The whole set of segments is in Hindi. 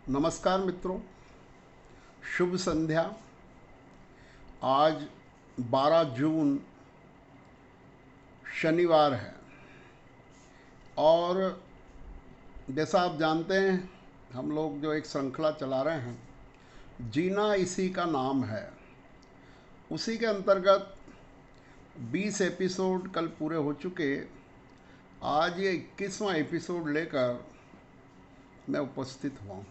नमस्कार मित्रों, शुभ संध्या। आज 12 जून शनिवार है और जैसा आप जानते हैं हम लोग जो एक श्रृंखला चला रहे हैं, जीना इसी का नाम है, उसी के अंतर्गत 20 एपिसोड कल पूरे हो चुके। आज ये 21वां एपिसोड लेकर मैं उपस्थित हुआ हूँ।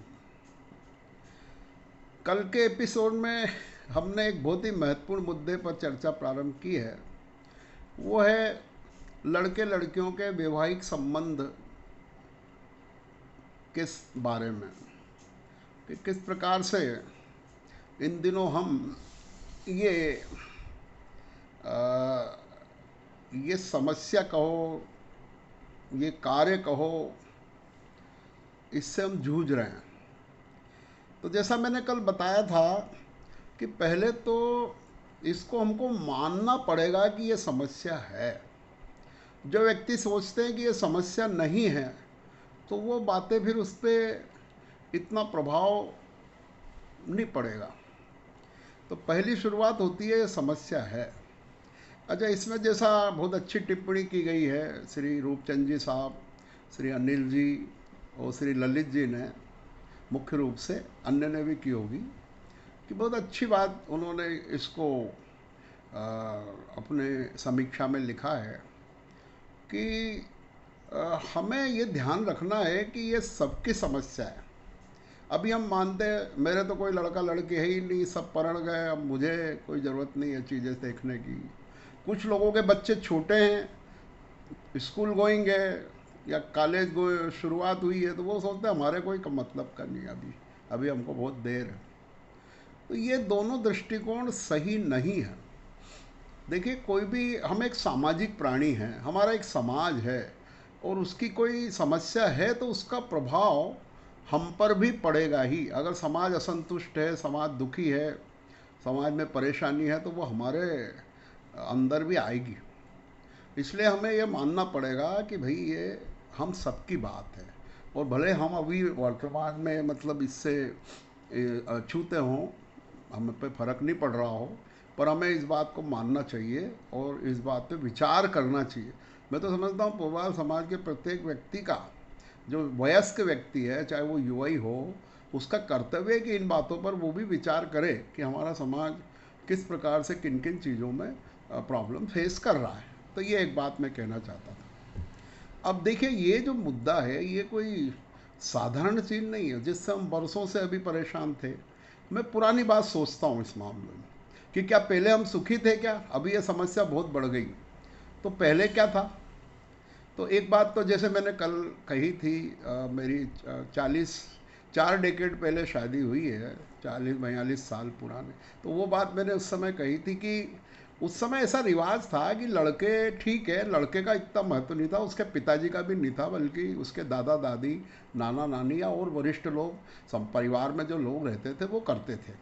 कल के एपिसोड में हमने एक बहुत ही महत्वपूर्ण मुद्दे पर चर्चा प्रारंभ की है। वो है लड़के लड़कियों के वैवाहिक संबंध किस बारे में, कि किस प्रकार से इन दिनों हम ये आ, ये समस्या कहो, ये कार्य कहो, इससे हम जूझ रहे हैं। तो जैसा मैंने कल बताया था कि पहले तो इसको हमको मानना पड़ेगा कि ये समस्या है। जो व्यक्ति सोचते हैं कि ये समस्या नहीं है तो वो बातें फिर उस पर इतना प्रभाव नहीं पड़ेगा। तो पहली शुरुआत होती है ये समस्या है। अच्छा, इसमें जैसा बहुत अच्छी टिप्पणी की गई है श्री रूपचंद जी साहब, श्री अनिल जी और श्री ललित जी ने, मुख्य रूप से अन्य ने भी की होगी, कि बहुत अच्छी बात उन्होंने इसको अपने समीक्षा में लिखा है कि हमें ये ध्यान रखना है कि ये सबकी समस्या है। अभी हम मानते हैं मेरे तो कोई लड़का लड़की है ही नहीं, सब पढ़ गए, अब मुझे कोई ज़रूरत नहीं है चीज़ें देखने की। कुछ लोगों के बच्चे छोटे हैं, स्कूल गोइंग है या कॉलेज गो शुरुआत हुई है, तो वो सोचते हैं हमारे कोई मतलब का नहीं, अभी अभी हमको बहुत देर है। तो ये दोनों दृष्टिकोण सही नहीं है। देखिए, कोई भी, हम एक सामाजिक प्राणी हैं, हमारा एक समाज है और उसकी कोई समस्या है तो उसका प्रभाव हम पर भी पड़ेगा ही। अगर समाज असंतुष्ट है, समाज दुखी है, समाज में परेशानी है, तो वो हमारे अंदर भी आएगी। इसलिए हमें ये मानना पड़ेगा कि भाई ये हम सबकी बात है। और भले हम अभी वर्तमान में मतलब इससे अछूते हों, हमें पे फर्क नहीं पड़ रहा हो, पर हमें इस बात को मानना चाहिए और इस बात पे विचार करना चाहिए। मैं तो समझता हूँ पोवाल समाज के प्रत्येक व्यक्ति का, जो वयस्क व्यक्ति है, चाहे वो युवा ही हो, उसका कर्तव्य है कि इन बातों पर वो भी विचार करे कि हमारा समाज किस प्रकार से किन किन चीज़ों में प्रॉब्लम फेस कर रहा है। तो ये एक बात मैं कहना चाहता था। अब देखिए, ये जो मुद्दा है ये कोई साधारण चीज़ नहीं है जिससे हम बरसों से अभी परेशान थे। मैं पुरानी बात सोचता हूँ इस मामले में कि क्या पहले हम सुखी थे क्या? अभी ये समस्या बहुत बढ़ गई। तो पहले क्या था? तो एक बात तो जैसे मैंने कल कही थी, मेरी 4 डेकेड पहले शादी हुई है, 40-42 साल पुराने। तो वो बात मैंने उस समय कही थी कि उस समय ऐसा रिवाज था कि लड़के, ठीक है, लड़के का इतना महत्व नहीं था, उसके पिताजी का भी नहीं था, बल्कि उसके दादा दादी, नाना नानी या और वरिष्ठ लोग, सब परिवार में जो लोग रहते थे वो करते थे।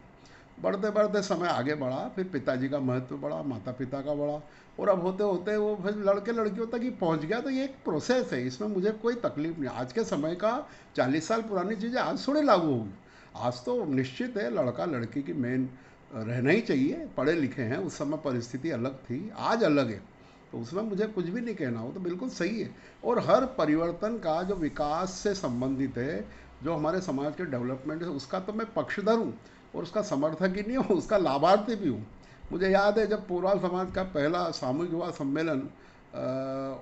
बढ़ते बढ़ते समय आगे बढ़ा, फिर पिताजी का महत्व बढ़ा, माता पिता का बढ़ा, और अब होते होते वो फिर लड़के लड़कियों तक ही पहुंच गया। तो ये एक प्रोसेस है, इसमें मुझे कोई तकलीफ नहीं। आज के समय का 40 साल पुरानी चीज़ें आज थोड़े लागू होगी। आज तो निश्चित है लड़का लड़की की मेन रहना ही चाहिए, पढ़े लिखे हैं, उस समय परिस्थिति अलग थी, आज अलग है। तो उसमें मुझे कुछ भी नहीं कहना हो, तो बिल्कुल सही है। और हर परिवर्तन का जो विकास से संबंधित है, जो हमारे समाज के डेवलपमेंट है, उसका तो मैं पक्षधर हूँ और उसका समर्थक ही नहीं हूँ, उसका लाभार्थी भी हूँ। मुझे याद है जब पोरवाल समाज का पहला सामूहिक विवाह सम्मेलन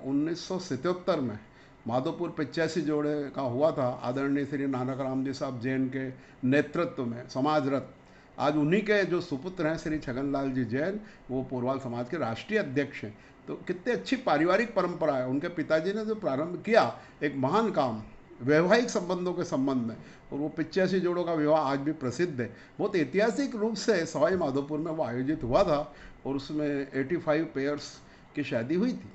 1977 में माधोपुर 85 जोड़े का हुआ था, आदरणीय श्री नानक राम जी साहब जैन के नेतृत्व में, समाज रथ। आज उन्हीं के जो सुपुत्र हैं श्री छगनलाल जी जैन, वो पोरवाल समाज के राष्ट्रीय अध्यक्ष हैं। तो कितनी अच्छी पारिवारिक परंपरा है। उनके पिताजी ने जो प्रारंभ किया, एक महान काम वैवाहिक संबंधों के संबंध में, और वो 85 जोड़ों का विवाह आज भी प्रसिद्ध है। बहुत ऐतिहासिक रूप से सवाई माधोपुर में वो आयोजित हुआ था और उसमें 85 पेयर्स की शादी हुई थी।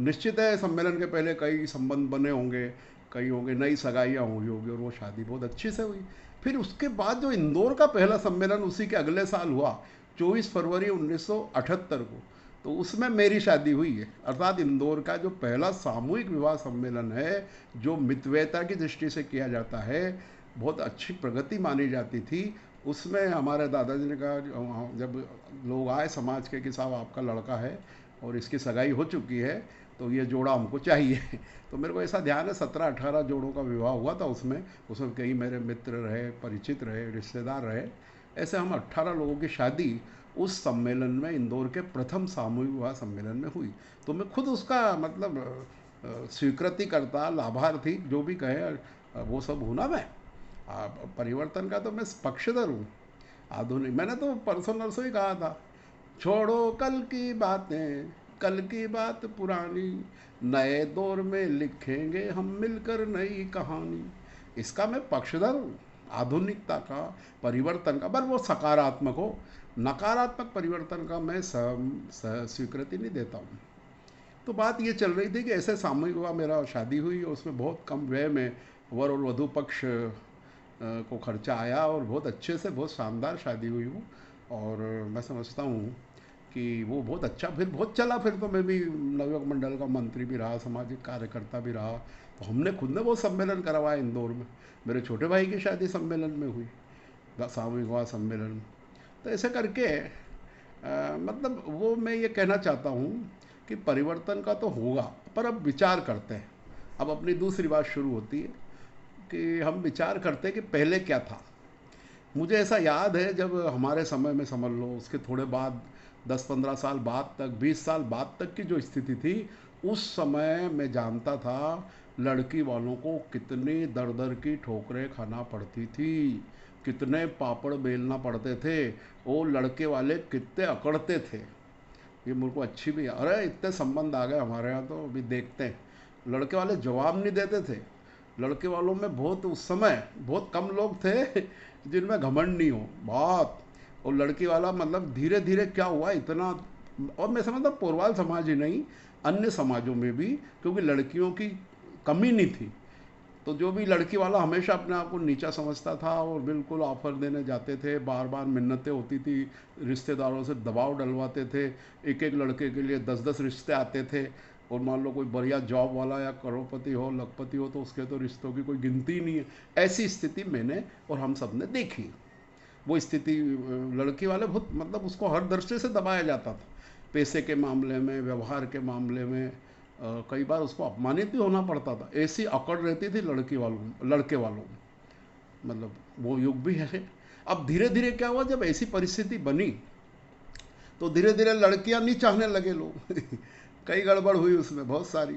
निश्चित है सम्मेलन के पहले कई संबंध बने होंगे, कई होंगे, नई सगाइयाँ हुई होगी, और वो शादी बहुत अच्छी से हुई। फिर उसके बाद जो इंदौर का पहला सम्मेलन उसी के अगले साल हुआ, 24 फरवरी 1978 को, तो उसमें मेरी शादी हुई है। अर्थात इंदौर का जो पहला सामूहिक विवाह सम्मेलन है, जो मितव्ययता की दृष्टि से किया जाता है, बहुत अच्छी प्रगति मानी जाती थी। उसमें हमारे दादाजी ने कहा, जब लोग आए समाज के कि साहब आपका लड़का है और इसकी सगाई हो चुकी है, तो ये जोड़ा हमको चाहिए। तो मेरे को ऐसा ध्यान है 17-18 जोड़ों का विवाह हुआ था उसमें। उसमें कई मेरे मित्र रहे, परिचित रहे, रिश्तेदार रहे। ऐसे हम 18 लोगों की शादी उस सम्मेलन में, इंदौर के प्रथम सामूहिक विवाह सम्मेलन में हुई। तो मैं खुद उसका मतलब स्वीकृति करता, लाभार्थी जो भी कहे, वो सब हूँ ना मैं। परिवर्तन का तो मैं पक्षधर हूँ। आधुनिक, मैंने तो परसों नरसों ही कहा था, छोड़ो कल की बातें, कल की बात पुरानी, नए दौर में लिखेंगे हम मिलकर नई कहानी। इसका मैं पक्षधर हूँ, आधुनिकता का, परिवर्तन का, पर वो सकारात्मक हो। नकारात्मक परिवर्तन का मैं स्वीकृति नहीं देता हूँ। तो बात ये चल रही थी कि ऐसे सामूहिक हुआ, मेरा शादी हुई और उसमें बहुत कम व्यय में वर और वधु पक्ष को खर्चा आया और बहुत अच्छे से, बहुत शानदार शादी हुई वो। और मैं समझता हूँ कि वो बहुत अच्छा, फिर बहुत चला। फिर तो मैं भी नवयुवक मंडल का मंत्री भी रहा, सामाजिक कार्यकर्ता भी रहा। तो हमने खुद ने वो सम्मेलन करवाया इंदौर में। मेरे छोटे भाई की शादी सम्मेलन में हुई, सामूहिक विवाह सम्मेलन। तो ऐसे करके मतलब वो मैं ये कहना चाहता हूँ कि परिवर्तन का तो होगा, पर अब विचार करते हैं। अब अपनी दूसरी बात शुरू होती है कि हम विचार करते हैं कि पहले क्या था। मुझे ऐसा याद है जब हमारे समय में, समझ लो उसके थोड़े बाद, 10-15 साल बाद तक, 20 साल बाद तक की जो स्थिति थी, उस समय मैं जानता था लड़की वालों को कितनी दर दर की ठोकरें खाना पड़ती थी, कितने पापड़ बेलना पड़ते थे, वो लड़के वाले कितने अकड़ते थे। ये मुझको अच्छी भी, अरे इतने संबंध आ गए हमारे यहाँ, तो अभी देखते हैं। लड़के वाले जवाब नहीं देते थे। लड़के वालों में बहुत, उस समय बहुत कम लोग थे जिनमें घमंड नहीं हो बात। और लड़की वाला मतलब धीरे धीरे क्या हुआ इतना, और मैं समझता पोरवाल समाज ही नहीं, अन्य समाजों में भी, क्योंकि लड़कियों की कमी नहीं थी। तो जो भी लड़की वाला हमेशा अपने आप को नीचा समझता था और बिल्कुल ऑफर देने जाते थे, बार बार मिन्नतें होती थी, रिश्तेदारों से दबाव डलवाते थे। एक एक लड़के के लिए 10-10 रिश्ते आते थे। और मान लो कोई बढ़िया जॉब वाला या करोड़पति हो, लखपति हो, तो उसके तो रिश्तों की कोई गिनती ही नहीं है। ऐसी स्थिति मैंने और हम सब ने देखी। वो स्थिति, लड़की वाले बहुत मतलब उसको हर दृष्टि से दबाया जाता था, पैसे के मामले में, व्यवहार के मामले में। कई बार उसको अपमानित भी होना पड़ता था, ऐसी अकड़ रहती थी लड़की वालों, लड़के वालों में। मतलब वो युग भी है। अब धीरे धीरे क्या हुआ, जब ऐसी परिस्थिति बनी तो धीरे धीरे लड़कियां नहीं चाहने लगे लोग। कई गड़बड़ हुई उसमें बहुत सारी।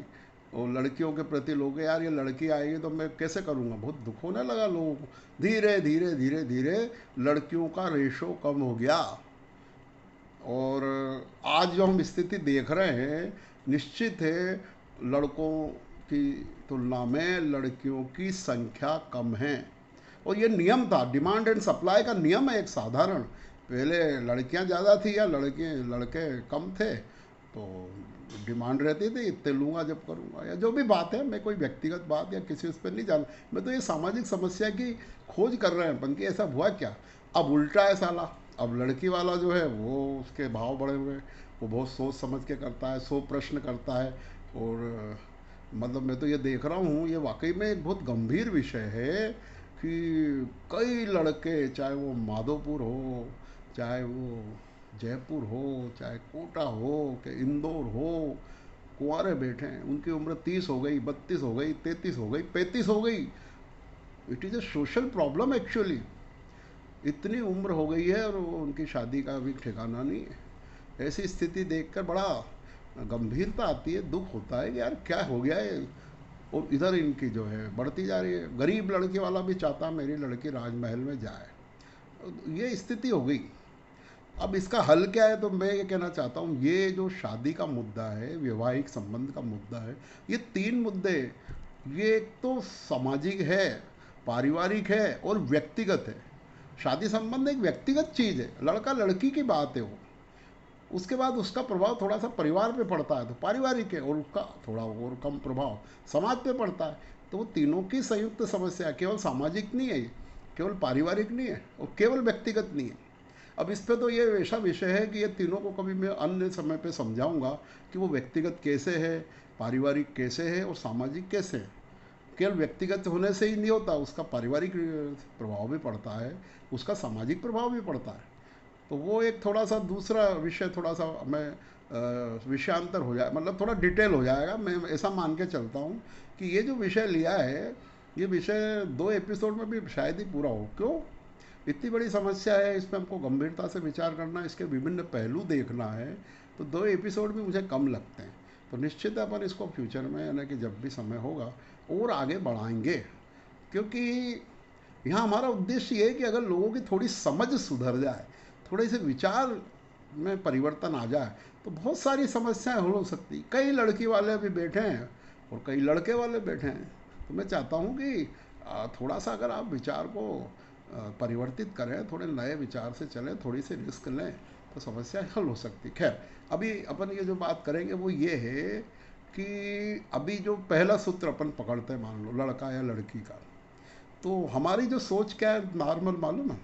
और लड़कियों के प्रति लोग, यार ये लड़की आएगी तो मैं कैसे करूँगा, बहुत दुख होने लगा लोगों को। धीरे धीरे धीरे धीरे लड़कियों का रेशो कम हो गया। और आज जो हम स्थिति देख रहे हैं, निश्चित है लड़कों की तुलना में लड़कियों की संख्या कम है। और ये नियम था, डिमांड एंड सप्लाई का नियम है एक साधारण। पहले लड़कियां ज़्यादा थी या लड़के कम थे, तो डिमांड रहती थी, इतने लूँगा जब करूँगा, या जो भी बात है। मैं कोई व्यक्तिगत बात या किसी उस पर नहीं जान, मैं तो ये सामाजिक समस्या की खोज कर रहे हैं पंकि ऐसा हुआ क्या। अब उल्टा है साला। अब लड़की वाला जो है वो, उसके भाव बढ़े हुए हैं, वो बहुत सोच समझ के करता है, 100 प्रश्न करता है। और मतलब मैं तो ये देख रहा हूँ, ये वाकई में एक बहुत गंभीर विषय है कि कई लड़के, चाहे वो माधोपुर हो, चाहे वो जयपुर हो, चाहे कोटा हो, कि इंदौर हो, कुंवारे बैठे हैं। उनकी उम्र 30 हो गई, 32 हो गई, 33 हो गई, 35 हो गई। It is a social problem actually. इतनी उम्र हो गई है और उनकी शादी का भी ठिकाना नहीं है। ऐसी स्थिति देखकर बड़ा गंभीरता आती है, दुख होता है कि यार क्या हो गया है। और इधर इनकी जो है बढ़ती जा रही है। गरीब लड़की वाला भी चाहता मेरी लड़की राजमहल में जाए। ये स्थिति हो गई। अब इसका हल क्या है, तो मैं ये कहना चाहता हूँ, ये जो शादी का मुद्दा है, वैवाहिक संबंध का मुद्दा है, ये 3 मुद्दे, ये एक तो सामाजिक है, पारिवारिक है और व्यक्तिगत है। शादी संबंध एक व्यक्तिगत चीज़ है, लड़का लड़की की बात है वो। उसके बाद उसका प्रभाव थोड़ा सा परिवार पे पड़ता है तो पारिवारिक है, और उसका थोड़ा और कम प्रभाव समाज पे पड़ता है। तो वो तीनों की संयुक्त समस्या, केवल सामाजिक नहीं है, केवल पारिवारिक नहीं है और केवल व्यक्तिगत नहीं है। अब इस पे तो ये ऐसा विषय है कि ये तीनों को कभी मैं अन्य समय पे समझाऊंगा कि वो व्यक्तिगत कैसे है, पारिवारिक कैसे है और सामाजिक कैसे है। केवल व्यक्तिगत होने से ही नहीं होता, उसका पारिवारिक प्रभाव भी पड़ता है, उसका सामाजिक प्रभाव भी पड़ता है। तो वो एक थोड़ा सा दूसरा विषय, थोड़ा सा मैं विषयांतर हो जाए, मतलब थोड़ा डिटेल हो जाएगा। मैं ऐसा मान के चलता हूँ कि ये जो विषय लिया है, ये विषय 2 एपिसोड में भी शायद ही पूरा हो। क्यों? इतनी बड़ी समस्या है, इस पर हमको गंभीरता से विचार करना है, इसके विभिन्न पहलू देखना है, तो 2 एपिसोड भी मुझे कम लगते हैं। तो निश्चित अपन इसको फ्यूचर में, यानी कि जब भी समय होगा और आगे बढ़ाएंगे, क्योंकि यहाँ हमारा उद्देश्य ये है कि अगर लोगों की थोड़ी समझ सुधर जाए, थोड़े से विचार में परिवर्तन आ जाए, तो बहुत सारी समस्याएं हल हो सकती। कई लड़की वाले अभी बैठे हैं और कई लड़के वाले बैठे हैं। तो मैं चाहता हूँ कि थोड़ा सा अगर आप विचार को परिवर्तित करें, थोड़े नए विचार से चलें, थोड़ी सी रिस्क लें, तो समस्या हल हो सकती। खैर, अभी अपन ये जो बात करेंगे वो ये है कि अभी जो पहला सूत्र अपन पकड़ते हैं, मान लो लड़का या लड़की का, तो हमारी जो सोच क्या है नॉर्मल मालूम है?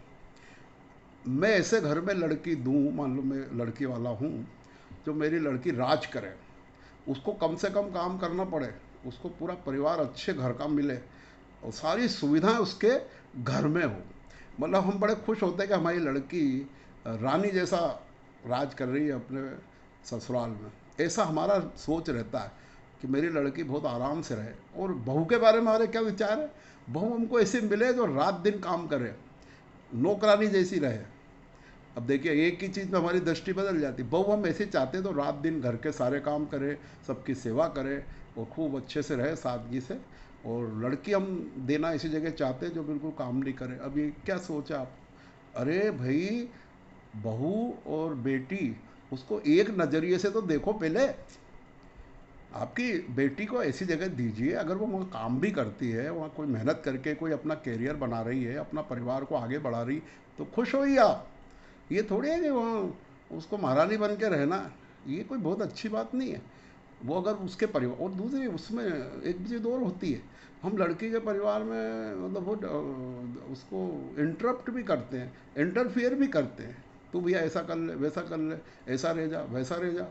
मैं ऐसे घर में लड़की दूँ, मान लो मैं लड़की वाला हूँ, जो मेरी लड़की राज करे, उसको कम से कम काम करना पड़े, उसको पूरा परिवार अच्छे घर का मिले और सारी सुविधाएं उसके घर में हो। मतलब हम बड़े खुश होते हैं कि हमारी लड़की रानी जैसा राज कर रही है अपने ससुराल में। ऐसा हमारा सोच रहता है कि मेरी लड़की बहुत आराम से रहे। और बहू के बारे में हमारे क्या विचार है? बहू हमको ऐसी मिले जो रात दिन काम करे, नौकरानी जैसी रहे। अब देखिए, एक ही चीज़ में हमारी दृष्टि बदल जाती। बहू हम ऐसे चाहते तो रात दिन घर के सारे काम करे, सबकी सेवा करे और खूब अच्छे से रहे सादगी से। और लड़की हम देना इसी जगह चाहते हैं जो बिल्कुल काम नहीं करे। अब ये क्या सोचा आप? अरे भाई, बहू और बेटी, उसको एक नज़रिए से तो देखो पहले। आपकी बेटी को ऐसी जगह दीजिए, अगर वो वहाँ काम भी करती है, वहाँ कोई मेहनत करके कोई अपना कैरियर बना रही है, अपना परिवार को आगे बढ़ा रही, तो खुश होइए आप। ये थोड़ी है कि वहाँ उसको महारानी बन के रहना, ये कोई बहुत अच्छी बात नहीं है। वो अगर उसके परिवार, और दूसरी उसमें एक चीज़ और होती है, हम लड़की के परिवार में मतलब वो उसको इंटरप्ट भी करते हैं, इंटरफियर भी करते हैं। तू भैया ऐसा कर ले, वैसा कर ले, ऐसा रह जा, वैसा रह जा।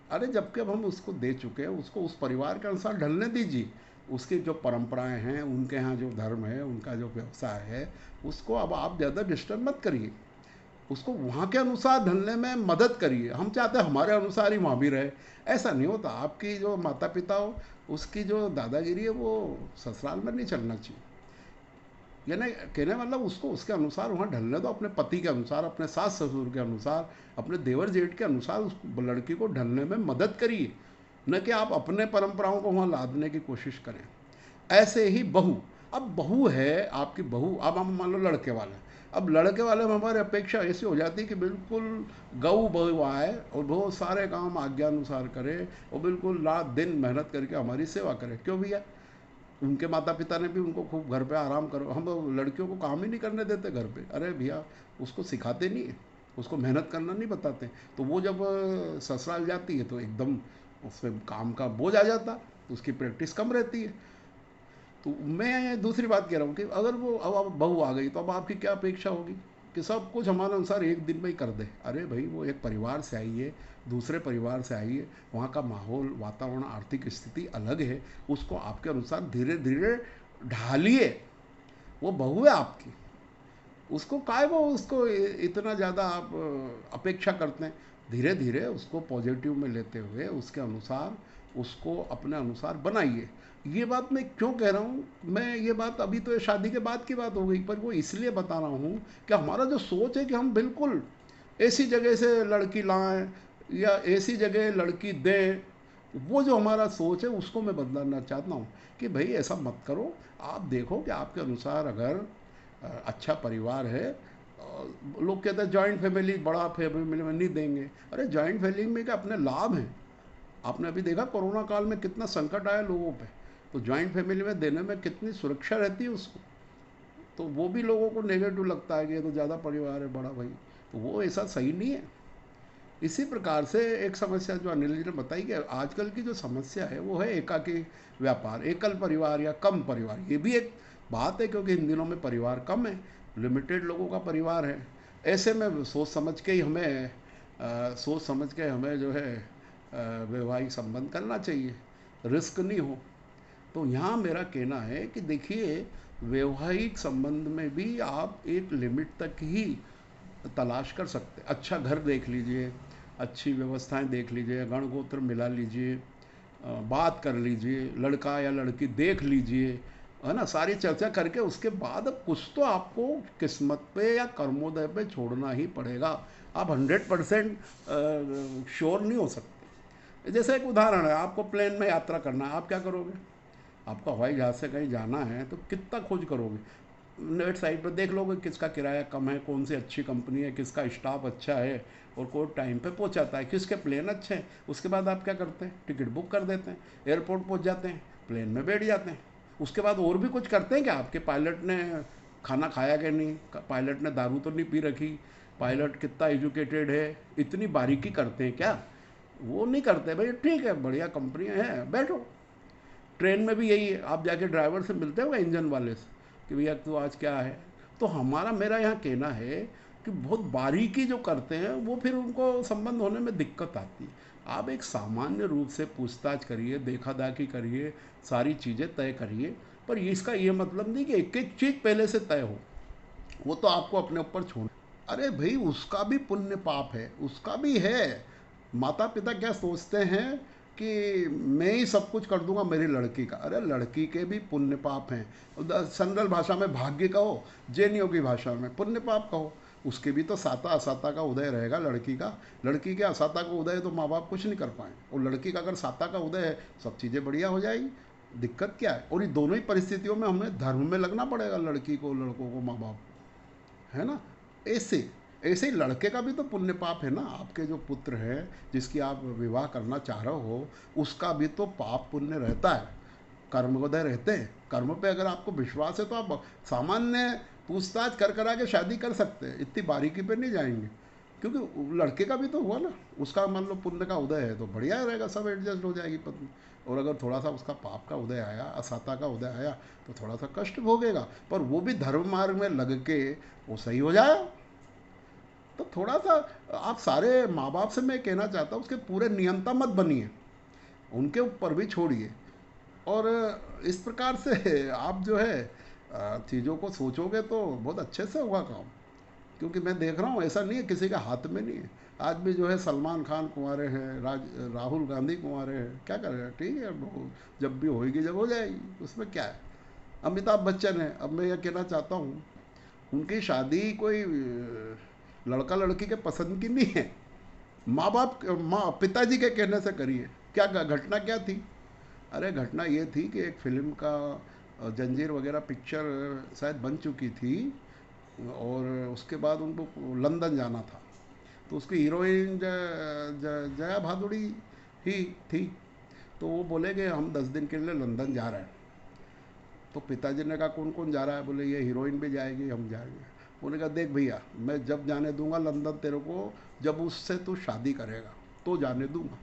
अरे जबकि अब हम उसको दे चुके हैं, उसको उस परिवार के अनुसार ढलने दीजिए। उसकी जो परंपराएं हैं, उनके यहाँ जो धर्म है, उनका जो व्यवसाय है, उसको अब आप ज़्यादा डिस्टर्ब मत करिए। उसको वहाँ के अनुसार ढलने में मदद करिए। हम चाहते हैं हमारे अनुसार ही वहाँ भी रहे। ऐसा नहीं होता। आपकी जो माता पिता हो, उसकी जो दादागिरी है, वो ससुराल में नहीं चलना चाहिए। यानी कहने मतलब उसको उसके अनुसार वहाँ ढलने दो, अपने पति के अनुसार, अपने सास ससुर के अनुसार, अपने देवर जेठ के अनुसार उस लड़की को ढलने में मदद करिए, न कि आप अपने परंपराओं को वहाँ लादने की कोशिश करें। ऐसे ही बहू, अब बहू है आपकी बहू, अब हम मान लो लड़के वाले हैं। अब लड़के वाले में हमारी अपेक्षा ऐसी हो जाती है कि बिल्कुल गऊ बहू आए और बहुत सारे काम आज्ञानुसार करे और बिल्कुल रात दिन मेहनत करके हमारी सेवा करे। क्यों भैया? उनके माता पिता ने भी उनको खूब घर पे आराम करो, हम लड़कियों को काम ही नहीं करने देते घर पे। अरे भैया, उसको सिखाते नहीं है, उसको मेहनत करना नहीं बताते। तो वो जब ससुराल जाती है तो एकदम उसमें काम का बोझ आ जाता, तो उसकी प्रैक्टिस कम रहती है। तो मैं दूसरी बात कह रहा हूँ कि अगर वो अब बहू आ गई, तो अब आपकी क्या अपेक्षा होगी कि सब कुछ हमारे अनुसार एक दिन में ही कर दे? अरे भाई, वो एक परिवार से आई है, दूसरे परिवार से आई है, वहाँ का माहौल, वातावरण, आर्थिक स्थिति अलग है। उसको आपके अनुसार धीरे धीरे ढालिए। वो बहू है आपकी, उसको काय वो उसको इतना ज़्यादा आप अपेक्षा करते हैं। धीरे धीरे उसको पॉजिटिव में लेते हुए उसके अनुसार उसको अपने अनुसार बनाइए। ये बात मैं क्यों कह रहा हूँ? मैं ये बात अभी तो ये शादी के बाद की बात हो गई, पर वो इसलिए बता रहा हूँ कि हमारा जो सोच है कि हम बिल्कुल ऐसी जगह से लड़की लाएं या ऐसी जगह लड़की दें, वो जो हमारा सोच है उसको मैं बदलना चाहता हूँ कि भाई ऐसा मत करो। आप देखो कि आपके अनुसार अगर अच्छा परिवार है, लोग कहते हैं जॉइंट फैमिली, बड़ा फैमिली में नहीं देंगे। अरे जॉइंट फैमिली में क्या अपने लाभ हैं? आपने अभी देखा कोरोना काल में कितना संकट आया लोगों पे, तो जॉइंट फैमिली में देने में कितनी सुरक्षा रहती है उसको। तो वो भी लोगों को नेगेटिव लगता है कि ये तो ज़्यादा परिवार है बड़ा भाई, तो वो ऐसा सही नहीं है। इसी प्रकार से एक समस्या जो अनिल जी ने बताई कि आजकल की जो समस्या है वो है एकाकी व्यापार, एकल परिवार या कम परिवार। ये भी एक बात है, क्योंकि इन दिनों में परिवार कम है, लिमिटेड लोगों का परिवार है। ऐसे में सोच समझ के ही हमें सोच समझ के हमें जो है वैवाहिक संबंध करना चाहिए, रिस्क नहीं हो। तो यहाँ मेरा कहना है कि देखिए, वैवाहिक संबंध में भी आप एक लिमिट तक ही तलाश कर सकते हैं। अच्छा घर देख लीजिए, अच्छी व्यवस्थाएं देख लीजिए, गण गोत्र मिला लीजिए, बात कर लीजिए, लड़का या लड़की देख लीजिए, है ना, सारी चर्चा करके उसके बाद अब कुछ तो आपको किस्मत पे या कर्मोदय पे छोड़ना ही पड़ेगा। आप 100% श्योर नहीं हो सकते। जैसे एक उदाहरण है, आपको प्लेन में यात्रा करना है, आप क्या करोगे? आपको हवाई जहाज़ से कहीं जाना है तो कितना खोज करोगे? नेट साइट पर देख लोगे किसका किराया कम है, कौन सी अच्छी कंपनी है, किसका स्टाफ अच्छा है और कौन टाइम पे पहुंचाता है, किसके प्लेन अच्छे हैं। उसके बाद आप क्या करते हैं? टिकट बुक कर देते हैं, एयरपोर्ट पहुंच जाते हैं, प्लेन में बैठ जाते हैं। उसके बाद और भी कुछ करते हैं क्या? आपके पायलट ने खाना खाया कि नहीं, पायलट ने दारू तो नहीं पी रखी, पायलट कितना एजुकेटेड है, इतनी बारीकी करते हैं क्या? वो नहीं करते। भाई ठीक है, बढ़िया कंपनियाँ हैं, बैठो। ट्रेन में भी यही है, आप जाके ड्राइवर से मिलते हो इंजन वाले से कि भैया तू आज क्या है। तो हमारा मेरा यहाँ कहना है कि बहुत बारीकी जो करते हैं वो फिर उनको संबंध होने में दिक्कत आती है। आप एक सामान्य रूप से पूछताछ करिए, देखा दाखी करिए, सारी चीज़ें तय करिए, पर इसका ये मतलब नहीं कि एक एक चीज़ पहले से तय हो। वो तो आपको अपने ऊपर छोड़। अरे भाई, उसका भी पुण्य पाप है, उसका भी है। माता पिता क्या सोचते हैं कि मैं ही सब कुछ कर दूंगा मेरी लड़की का। अरे लड़की के भी पुण्य पाप हैं। सरल भाषा में भाग्य कहो, जैनियों की भाषा में पुण्य पाप कहो। उसके भी तो साता असाता का उदय रहेगा लड़की का। लड़की के असाता का उदय तो माँ बाप कुछ नहीं कर पाए, और लड़की का अगर साता का उदय है, सब चीज़ें बढ़िया हो जाएगी। दिक्कत क्या है? और ये दोनों ही परिस्थितियों में हमें धर्म में लगना पड़ेगा, लड़की को, लड़कों को, माँ बाप, है ना। ऐसे ऐसे ही लड़के का भी तो पुण्य पाप है ना। आपके जो पुत्र हैं जिसकी आप विवाह करना चाह रहे हो, उसका भी तो पाप पुण्य रहता है, कर्मोदय रहते हैं। कर्म पे अगर आपको विश्वास है तो आप सामान्य पूछताछ कर करा के शादी कर सकते हैं, इतनी बारीकी पे नहीं जाएंगे। क्योंकि लड़के का भी तो हुआ ना, उसका मान लो पुण्य का उदय है तो बढ़िया रहेगा, सब एडजस्ट हो जाएगी पत्नी। और अगर थोड़ा सा उसका पाप का उदय आया, असाता का उदय आया, तो थोड़ा सा कष्ट भोगेगा, पर वो भी धर्म मार्ग में लग के वो सही हो जाए। तो थोड़ा सा आप सारे माँ बाप से मैं कहना चाहता हूँ, उसके पूरे नियंता मत बनिए, उनके ऊपर भी छोड़िए। और इस प्रकार से आप जो है चीज़ों को सोचोगे तो बहुत अच्छे से होगा काम। क्योंकि मैं देख रहा हूँ ऐसा नहीं है, किसी के हाथ में नहीं है। आज भी जो है सलमान खान कुंवारे हैं, राहुल गांधी कुंवारे हैं, क्या करेगा, ठीक है, जब भी होएगी जब हो जाएगी, उसमें क्या है। अमिताभ बच्चन है, अब मैं ये कहना चाहता हूँ, उनकी शादी कोई लड़का लड़की के पसंद की नहीं है, माँ बाप, माँ पिताजी के कहने से करिए। क्या घटना क्या थी? अरे घटना ये थी कि एक फिल्म का जंजीर वगैरह पिक्चर शायद बन चुकी थी, और उसके बाद उनको लंदन जाना था। तो उसकी हीरोइन जया भादुड़ी ही थी। तो वो बोले कि हम 10 दिन के लिए लंदन जा रहे हैं। तो पिताजी ने कहा कौन कौन जा रहा है? बोले ये हीरोइन भी जाएगी, हम जाएंगे। उन्होंने कहा देख भैया, मैं जब जाने दूंगा लंदन तेरे को, जब उससे तू शादी करेगा तो जाने दूंगा।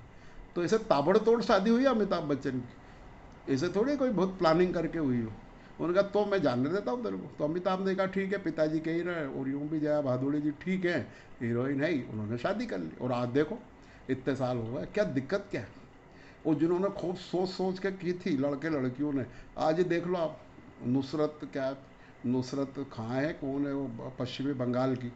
तो ऐसे ताबड़तोड़ शादी हुई अमिताभ बच्चन की, ऐसे थोड़ी कोई बहुत प्लानिंग करके हुई हो। उन्होंने कहा तो मैं जानने देता हूँ तेरे को। तो अमिताभ ने कहा ठीक है, पिताजी कह ही रहे, और यूँ भी जया भादुड़ी जी ठीक है, हीरोइन है ही, उन्होंने शादी कर ली। और आज देखो इतने साल हो गए, क्या दिक्कत क्या है? वो जिन्होंने खूब सोच सोच के की थी लड़के लड़कियों ने, आज ही देख लो आप। नुसरत क्या, नुसरत खां है, कौन है वो, पश्चिमी बंगाल की,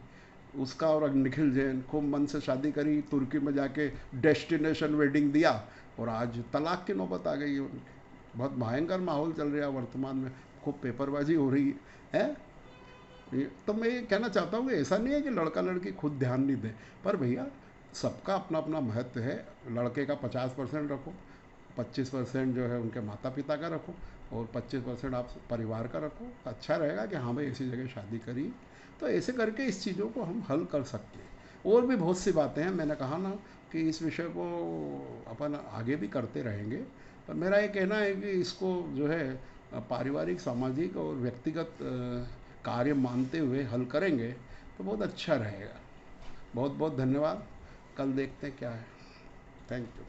उसका और निखिल जैन खूब मन से शादी करी, तुर्की में जाके डेस्टिनेशन वेडिंग दिया, और आज तलाक की नौबत आ गई है उनकी। बहुत भयंकर माहौल चल रहा है वर्तमान में, खूब पेपरबाजी हो रही है। तो मैं ये कहना चाहता हूँ कि ऐसा नहीं है कि लड़का लड़की खुद ध्यान नहीं दे, पर भैया सबका अपना अपना महत्व है। लड़के का 50% रखो, 25% जो है उनके माता पिता का रखो, और 25% आप परिवार का रखो। अच्छा रहेगा कि हाँ भाई ऐसी जगह शादी करी। तो ऐसे करके इस चीज़ों को हम हल कर सकते हैं। और भी बहुत सी बातें हैं, मैंने कहा ना कि इस विषय को अपन आगे भी करते रहेंगे। पर मेरा ये कहना है कि इसको जो है पारिवारिक, सामाजिक और व्यक्तिगत कार्य मानते हुए हल करेंगे तो बहुत अच्छा रहेगा। बहुत बहुत धन्यवाद। कल देखते हैं क्या है। Thank you.